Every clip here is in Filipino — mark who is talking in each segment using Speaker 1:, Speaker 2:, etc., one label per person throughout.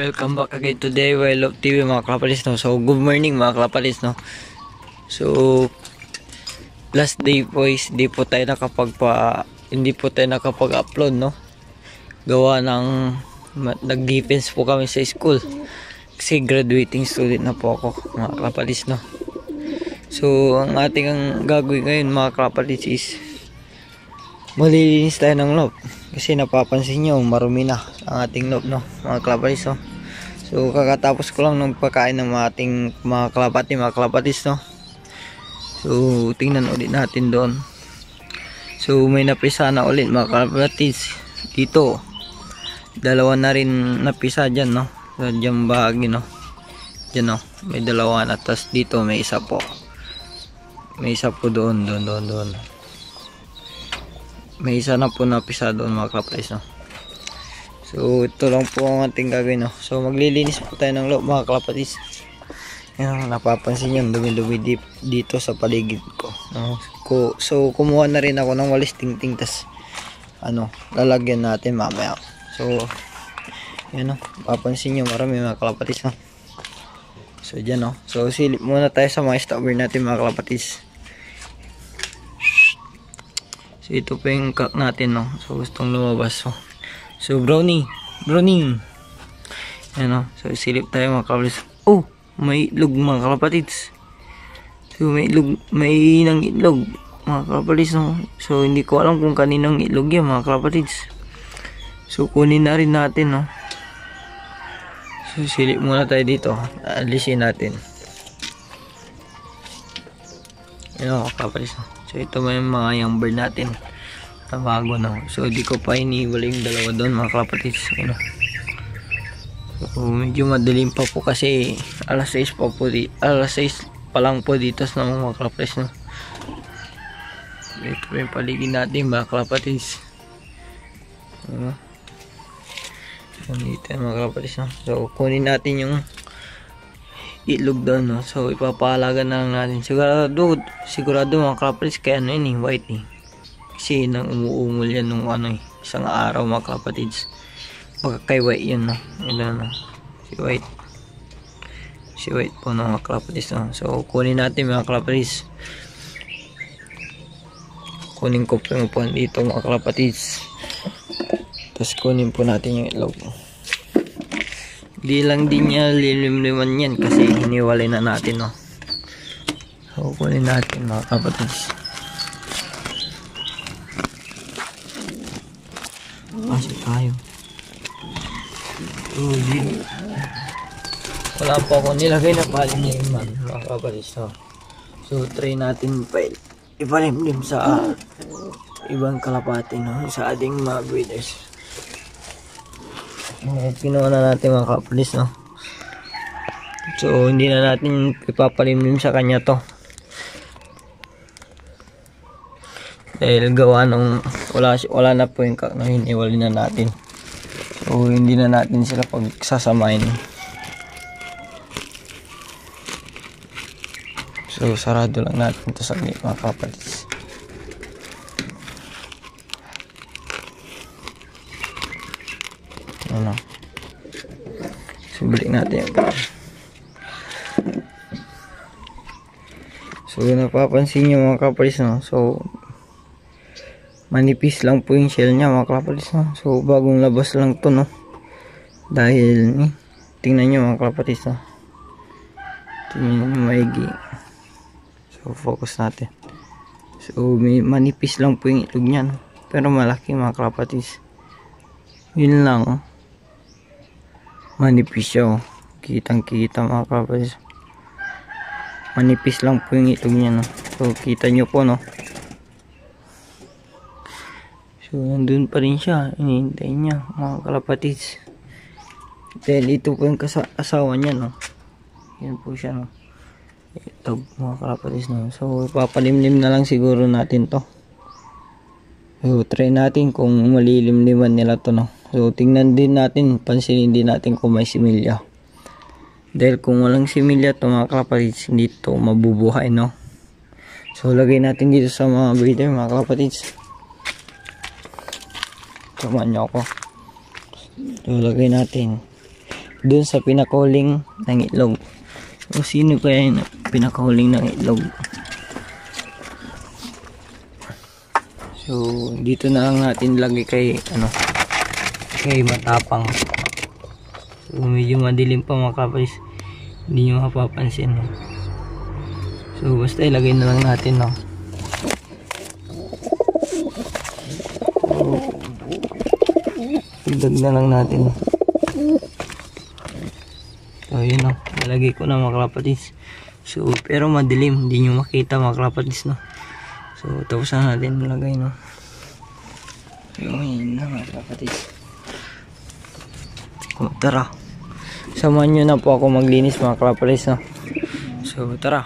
Speaker 1: Welcome back again today by Love TV mga kapalis, no. So good morning mga kapalis, no. So last day boys, hindi po tayo nakapag-upload, no. Gawa ng nag-defense po kami sa school. Kasi graduating student na po ako mga kapalis, no. So ang ating gagawin ngayon mga kapalis is malilinis tayo ng loob. Kasi napapansin nyo, marumi na ang ating loob, no, mga kapalis, no. So kakatapos ko lang ng pagkain ng ating mga kalapatis, no. So tingnan ulit natin doon. So may napisa na ulit mga kalapatis dito. Dalawa na rin napisa dyan, no. So dyan bahagi, no. Dyan, no, may dalawa na. Tapos dito may isa po. May isa po doon. May isa na po napisa doon mga kalapatis, no. So ito lang po ang ating gagawin, no. So maglilinis po tayo ng loob mga kalapatis. Yan, napapansin nyo dumi-dumi dito sa paligid ko, no? So kumuha na rin ako ng walis tingting, tas lalagyan natin mamaya. So yan, no, papansin nyo marami mga kalapatis, no. So dyan, no. So silip muna tayo sa mga stopper natin mga kalapatis. So ito po yung cock natin, no. So gustong lumabas, so brownie. Yan, no. So silip tayo mga kalapatis. Oh, may itlog mga kalapatids. So may nang itlog mga kalapatids, no. So hindi ko alam kung kaninang itlog yan mga kalapatids. So kunin na rin natin, no. So silip muna tayo dito. Alisin natin. Yan mga kalapatids, no. So ito may mga young bird natin na bago, no. So di ko pa iniwala yung dalawa doon mga kalapatids, no. So medyo madilim pa po kasi alas 6 pa lang po dito sa mga kalapatids, no. Ito yung paligid natin mga kalapatids, dito mga kalapatids, no. So kunin natin yung itlog doon, no. So ipapahalaga na lang natin. Sigurado mga kalapatids kaya white, kasi nang umuungol yan nung isang araw mga kalapatids. Baka kay white yan, no. Ito, no, si white po, no, mga kalapatids, no. So kunin natin mga kalapatids. Kunin ko po dito mga kalapatids. Tapos kunin po natin yung itlog. Di lang din niya lilimliman yan kasi hiniwalay na natin, no. So kunin natin mga kalapatids. Pasok tayo. Wala po ako nilagay na palimliman mga kalapatids, no. So try natin ipalimlim sa ibang kalapati, no, sa ating mga breeders. Kinuha na natin mga kalapatids, no. So hindi na natin ipapalimlim sa kanya to dahil gawa nung wala na po yung kak na hiniwalay na natin. So hindi na natin sila pagsasamahin. So sarado lang natin ito sa mga kalapatids. So balik natin yan. So napapansin nyo mga kalapatids, no. So manipis lang po yung shell nya mga kalapatids, no. So bagong labas lang to, no. Dahil tingnan nyo mga kalapatids, no. Tingnan nyo maigi. So focus natin. So may manipis lang po yung itlog nya, no. Pero malaki mga kalapatids. Yun lang, manipis siya, oh. Kitang kita mga kalapatids. Manipis lang po yung itlog nya, no. So kita nyo po, no. So nandun pa rin siya, hinihintay niya mga kalapatids. Dahil ito po yung asawa niya, no. Yan po siya, no. Ito mga kalapatids, no. So ipapalimlim na lang siguro natin to. So try natin kung malilimliman nila to, no. So tingnan din natin, pansinin din natin kung may similya. Dahil kung walang similya to mga kalapatids, hindi to mabubuhay, no. So lagay natin dito sa mga breeder mga kalapatids. Tumaan nyo ako. So lagay natin. dun sa pinakahuling ng itlog. So sino kaya yung pinakahuling ng itlog? So dito na lang natin lagay kay Matapang. So medyo madilim pa mga kapatid, hindi nyo mapapansin, no? So basta ilagay na lang natin, no? Idag na lang natin. So yun, no? Nalagay ko na mga kapatid. So pero madilim, hindi nyo makita mga kapatid, no? So tapos na natin malagay, no? So yun na mga kapatid. So tara, samahan nyo na po ako maglinis mga kapatid, no? So tara.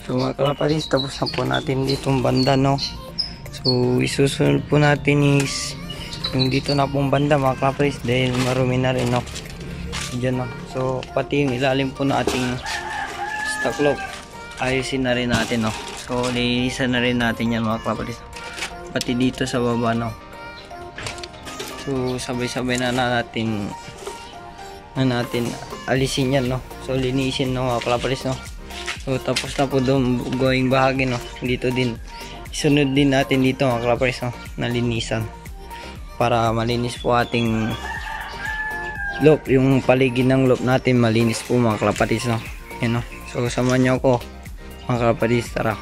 Speaker 1: So mga kalapatid, tapos na po natin ditong banda, no? So isusunod po natin is yung dito na pong banda mga kalapatid, dahil marumi na rin, no? Diyan, no? So pati yung ilalim po na ating stock lock, ayusin na rin natin, no? So linisan na rin natin yan mga kalapatid, pati dito sa baba, no? So sabay-sabay na natin alisin yan, no? So linisin, no mga kalapatid, no? So tapos na po doon going bahagi, no? Dito din isunod din natin dito mga kalapatid, no? Nalinisan para malinis po ating loop, yung paligid ng loop natin malinis po mga kalapatid, no? Yan, no? So samahan nyo ako mga kalapatid, tara.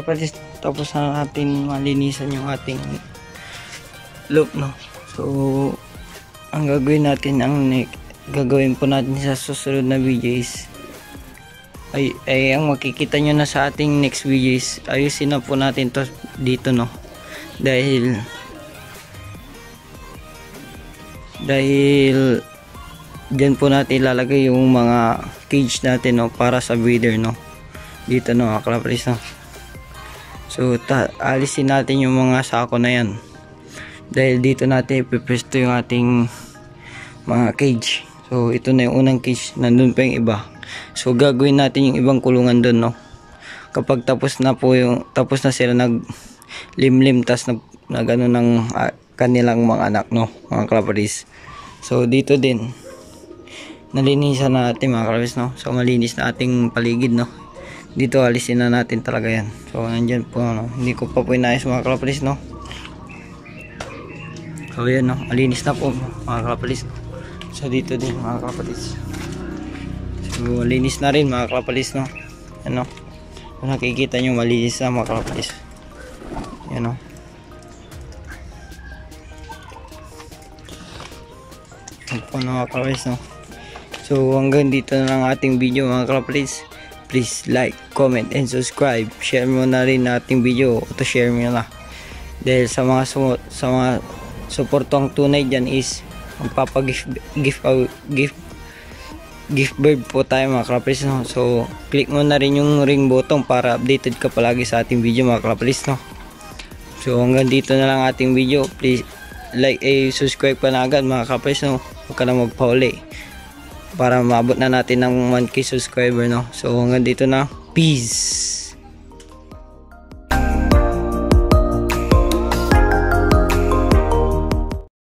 Speaker 1: kapatid, tapos na natin malinisan yung ating loop, no. So ang gagawin natin, gagawin po natin sa susunod na videos ay ang makikita nyo na sa ating next videos, ayusin na po natin to dito, no, dahil dyan po natin ilalagay yung mga cage natin, no, para sa breeder, no, dito, no, mga kalapatid, no. So alisin natin yung mga sako na yan, dahil dito natin ipipresto yung ating mga cage. So ito na yung unang cage, nandun pa yung iba. So gagawin natin yung ibang kulungan dun, no, kapag tapos na sila naglimlim, tas nagano ng kanilang mga anak, no, mga kalapatid. So dito din nalinisan na natin, mga kalapatid, no. So malinis na ating paligid, no. Dito alisin na natin talaga yan. So nandyan po, no, hindi ko pa po inayos, mga kalapatid, no. So yan, no, malinis na po, mga kalapatid. So dito din, mga kalapatid, so linis na rin, mga kalapatid, no. Ano, kung nakikita nyo, malinis na, mga kalapatid. Yan, no. Yan po, mga kalapatid, no. So hanggang dito na lang ating video, mga kalapatid. Please like, comment, and subscribe. Share mo na rin nating video, o to share mo na, dahil sa mga suportong tunay dyan is gift bird po tayo, mga kalapatid, no. So click mo na rin yung ring button para updated ka palagi sa ating video, mga kalapatid, no. So hanggang dito na lang ating video. Please like, subscribe pa na agad, mga kalapatid, no. Huwag ka na magpauli para maabot na natin ng 1K subscriber, no. So hanggang dito na, peace.